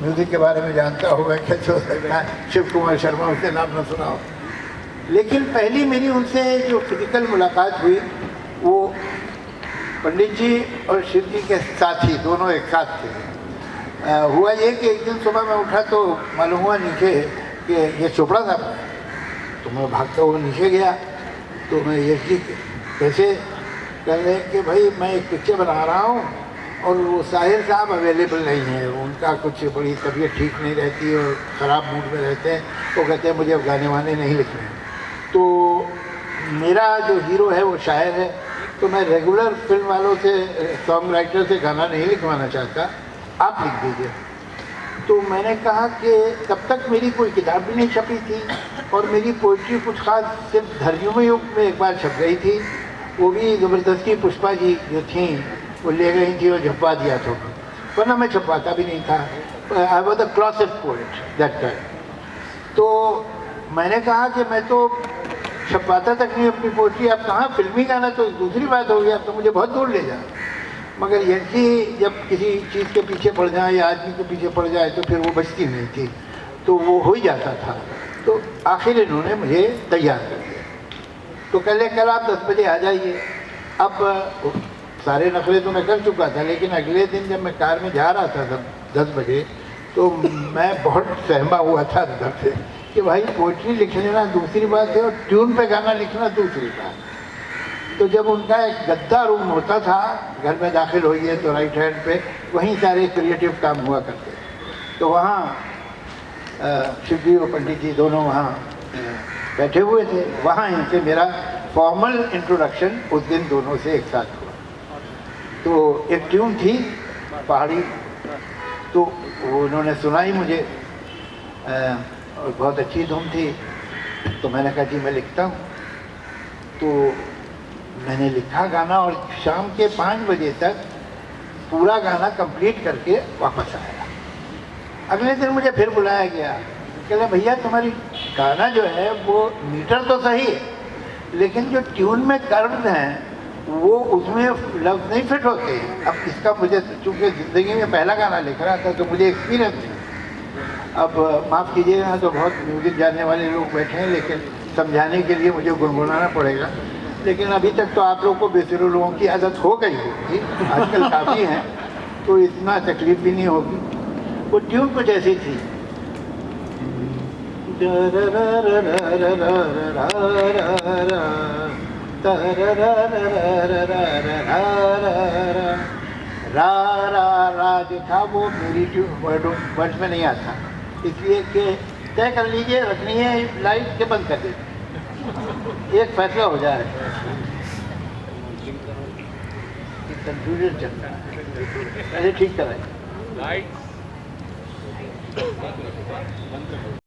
Music के बारे में जानता होगा, कैसे हो सकता है शिव कुमार शर्मा उसके नाम न सुना हो। लेकिन पहली मेरी उनसे जो फिजिकल मुलाकात हुई वो पंडित जी और शिव जी के साथी दोनों एक साथ थे। हुआ ये कि एक दिन सुबह मैं उठा तो मालूम हुआ नीचे कि ये चोपड़ा साहब है। तो मैं भागता हुआ नीचे गया तो मैं यश जी कैसे कह रहे कि भाई मैं एक पिक्चर बना रहा हूँ और वो साहिर साहब अवेलेबल नहीं है, उनका कुछ बड़ी तबीयत ठीक नहीं रहती और ख़राब मूड में रहते हैं। वो कहते हैं मुझे अब गाने वाने नहीं लिखने हैं। तो मेरा जो हीरो है वो शायर है, तो मैं रेगुलर फिल्म वालों से, सॉन्ग राइटर से गाना नहीं लिखवाना चाहता, आप लिख दीजिए। तो मैंने कहा कि तब तक मेरी कोई किताब भी नहीं छपी थी और मेरी पोइट्री कुछ खास सिर्फ धर्मियों युग में एक बार छप गई थी, वो भी ज़बरदस्ती पुष्पा जी जो थी वो ले गई थी और छपवा दिया था, वरना मैं छपवाता भी नहीं था। I was the closet poet that time. तो मैंने कहा कि मैं तो छपवाता तक नहीं अपनी पोइट्री, अब कहाँ फिल्मी गाना तो दूसरी बात हो गई, अब तो मुझे बहुत दूर ले जाए। मगर यही जब किसी चीज़ के पीछे पड़ जाए या आदमी के पीछे पड़ जाए तो फिर वो बचती नहीं थी, तो वो हो ही जाता था। तो आखिर इन्होंने मुझे तैयार कर दिया। तो कल आप 10 बजे आ जाइए। अब सारे नखरे तो मैं कर चुका था, लेकिन अगले दिन जब मैं कार में जा रहा था 10 बजे तो मैं बहुत सहमा हुआ था अंदर से कि भाई पोइट्री लिख लेना दूसरी बात है और ट्यून पे गाना लिखना दूसरी बात। तो जब उनका एक गद्दा रूम होता था, घर में दाखिल होइए तो राइट हैंड पे वहीं सारे क्रिएटिव काम हुआ करते। तो वहाँ शिव जी और पंडित जी दोनों वहाँ बैठे हुए थे। वहाँ इनसे मेरा फॉर्मल इंट्रोडक्शन उस दिन दोनों से एक साथ हुआ। तो एक ट्यून थी पहाड़ी, तो वो उन्होंने सुनाई मुझे और बहुत अच्छी धुन थी। तो मैंने कहा जी मैं लिखता हूँ। तो मैंने लिखा गाना और शाम के 5 बजे तक पूरा गाना कंप्लीट करके वापस आया। अगले दिन मुझे फिर बुलाया गया, कहले भैया तुम्हारी गाना जो है वो मीटर तो सही है, लेकिन जो ट्यून में कर्व्स हैं वो उसमें लफ्ज़ नहीं फिट होते। अब इसका मुझे चूँकि ज़िंदगी में पहला गाना लिख रहा था तो मुझे एक्सपीरियंस है। अब माफ़ कीजिएगा, तो बहुत म्यूज़िक जानने वाले लोग बैठे हैं, लेकिन समझाने के लिए मुझे गुनगुनाना पड़ेगा। लेकिन अभी तक तो आप लोगों को बेसुरे लोगों की आदत हो गई होगी, आजकल काफ़ी हैं, तो इतना तकलीफ भी नहीं होगी। वो ट्यून कुछ ऐसी थी, रा जो था वो मेरी वर्ड्स में नहीं आता, इसलिए कि तय कर लीजिए रखनी है लाइट के बंद कर दीजिए, एक फैसला हो जाए। कंफ्यूजन चल रहा है, पहले ठीक कराए।